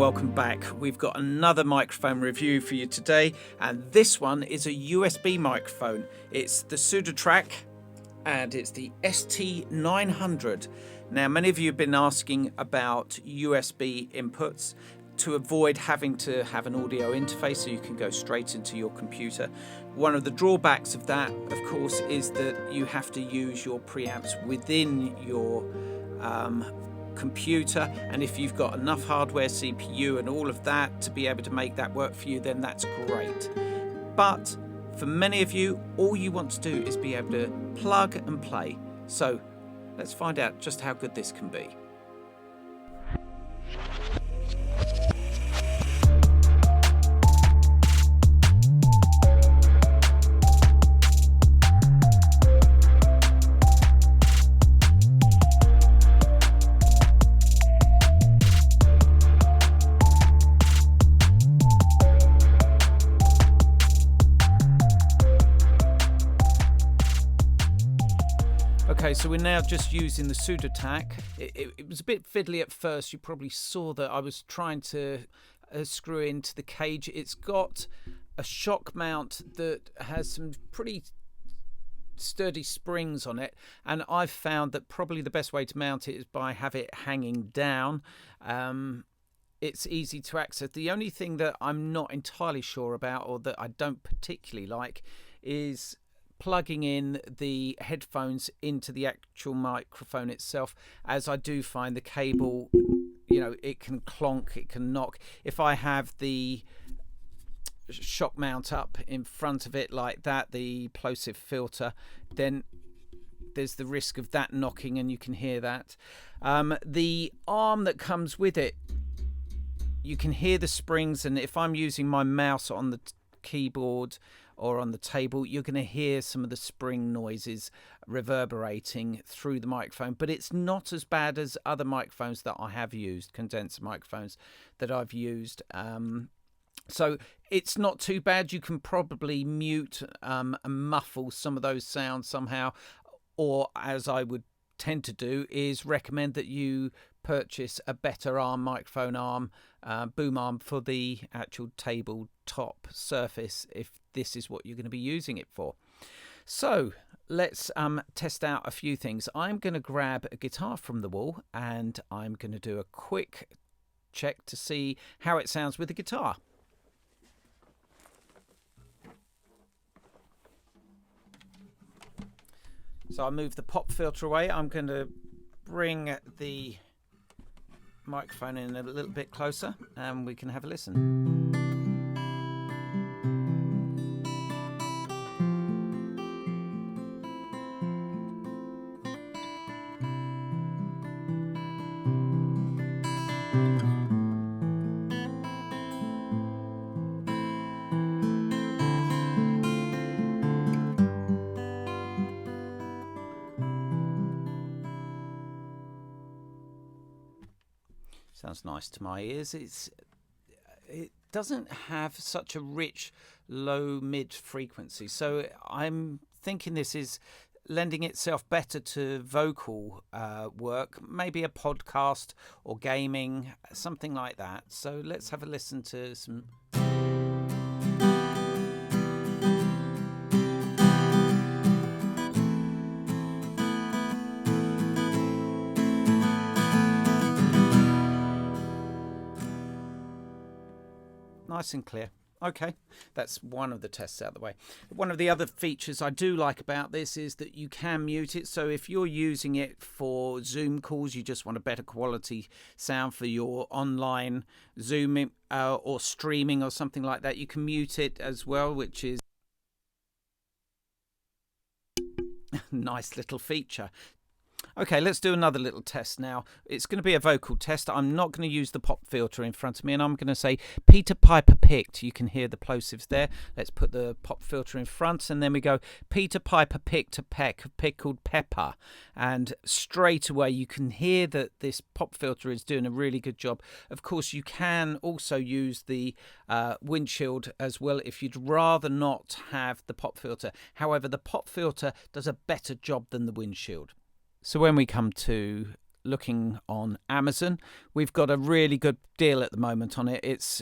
welcome back. We've got another microphone review for you today, and this one is a USB microphone. It's the Sudotack and it's the ST-900. Now, many of you have been asking about USB inputs to avoid having to have an audio interface so you can go straight into your computer. One of the drawbacks of that, of course, is that you have to use your preamps within your computer, and if you've got enough hardware, CPU and all of that to be able to make that work for you, then that's great. But for many of you, all you want to do is be able to plug and play. So let's find out just how good this can be. Okay, so we're now just using the Sudotack. It was a bit fiddly at first. You probably saw that I was trying to screw into the cage. It's got a shock mount that has some pretty sturdy springs on it, and I've found that probably the best way to mount it is by have it hanging down. It's easy to access. The only thing that I'm not entirely sure about, or that I don't particularly like, is plugging in the headphones into the actual microphone itself, as I do find the cable, you know, it can clonk, it can knock. If I have the shock mount up in front of it like that, the Plosive filter, then there's the risk of that knocking, and you can hear that. The arm that comes with it, you can hear the springs, and if I'm using my mouse on the keyboard or on the table, you're going to hear some of the spring noises reverberating through the microphone, but it's not as bad as other microphones that I have used, condenser microphones that I've used. So it's not too bad. You can probably mute and muffle some of those sounds somehow, or as I would tend to do is recommend that you purchase a better arm, microphone arm, boom arm for the actual tabletop surface if this is what you're going to be using it for. So let's test out a few things. I'm going to grab a guitar from the wall and I'm going to do a quick check to see how it sounds with the guitar. So I'll move the pop filter away. I'm going to bring the microphone in a little bit closer and we can have a listen. Sounds nice to my ears. It doesn't have such a rich low mid frequency, so I'm thinking this is lending itself better to vocal work, maybe a podcast or gaming, something like that. So let's have a listen to some. Nice and clear. Okay, that's one of the tests out of the way. One of the other features I do like about this is that you can mute it. So if you're using it for Zoom calls, you just want a better quality sound for your online Zooming or streaming or something like that, you can mute it as well, which is a nice little feature. Okay, let's do another little test now. It's going to be a vocal test. I'm not going to use the pop filter in front of me, and I'm going to say Peter Piper picked. You can hear the plosives there. Let's put the pop filter in front, and then we go Peter Piper picked a peck of pickled pepper. And straight away you can hear that this pop filter is doing a really good job. Of course, you can also use the windshield as well if you'd rather not have the pop filter. However, the pop filter does a better job than the windshield. So when we come to looking on Amazon. We've got a really good deal at the moment on it. It's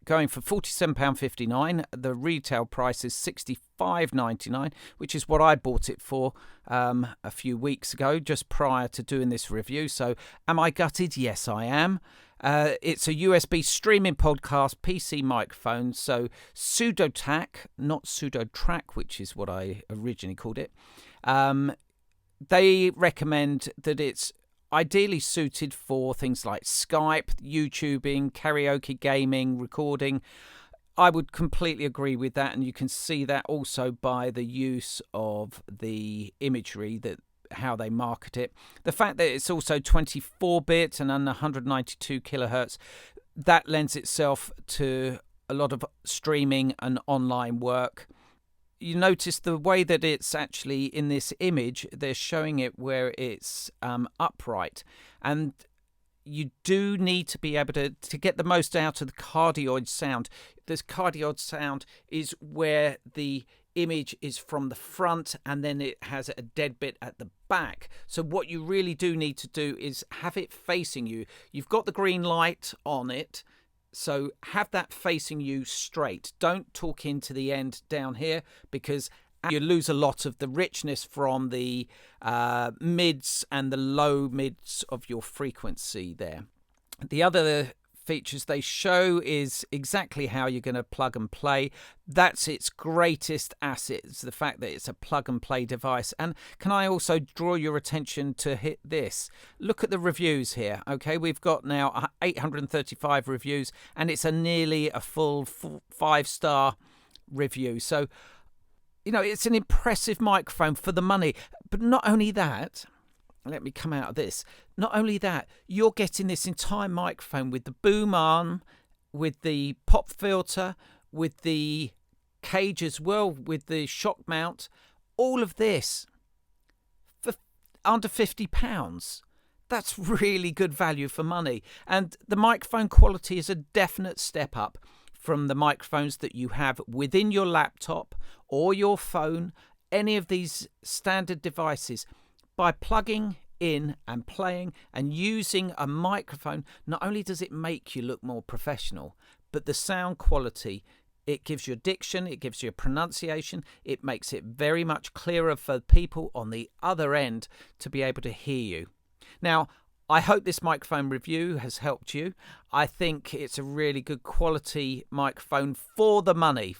going for £47.59. The retail price is £65.99, which is what I bought it for a few weeks ago, just prior to doing this review. So am I gutted? Yes, I am. It's a USB streaming podcast PC microphone. So Sudotack, not Sudotrack, which is what I originally called it. They recommend that it's ideally suited for things like Skype, YouTubing, karaoke, gaming, recording. I would completely agree with that, and you can see that also by the use of the imagery, that how they market it. The fact that it's also 24-bit and under 192 kilohertz, that lends itself to a lot of streaming and online work. You notice the way that it's actually in this image, they're showing it where it's upright, and you do need to be able to get the most out of the cardioid sound. This cardioid sound is where the image is from the front and then it has a dead bit at the back. So what you really do need to do is have it facing you. You've got the green light on it, so have that facing you straight. Don't talk into the end down here, because you lose a lot of the richness from the mids and the low mids of your frequency there. The other features they show is exactly how you're going to plug and play. That's its greatest asset, is the fact that it's a plug and play device. And can I also draw your attention to hit this? Look at the reviews here. Okay, we've got now 835 reviews, and it's nearly a full 5-star review. So, you know, it's an impressive microphone for the money. But not only that, let me come out of this. Not only that, you're getting this entire microphone with the boom arm, with the pop filter, with the cage as well, with the shock mount. All of this for under £50. That's really good value for money. And the microphone quality is a definite step up from the microphones that you have within your laptop or your phone, any of these standard devices. By plugging in and playing and using a microphone, not only does it make you look more professional, but the sound quality, it gives you diction, it gives you a pronunciation, it makes it very much clearer for people on the other end to be able to hear you. Now, I hope this microphone review has helped you. I think it's a really good quality microphone for the money,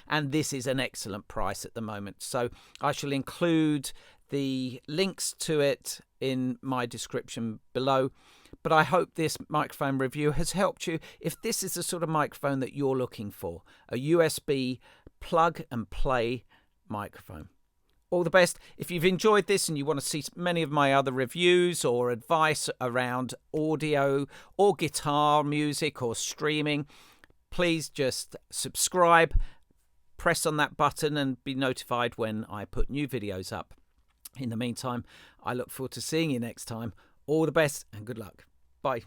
and this is an excellent price at the moment. So I shall include the links to it in my description below. But I hope this microphone review has helped you if this is the sort of microphone that you're looking for, a USB plug and play microphone. All the best. If you've enjoyed this and you want to see many of my other reviews or advice around audio or guitar music or streaming, please just subscribe, press on that button and be notified when I put new videos up. In the meantime, I look forward to seeing you next time. All the best and good luck. Bye.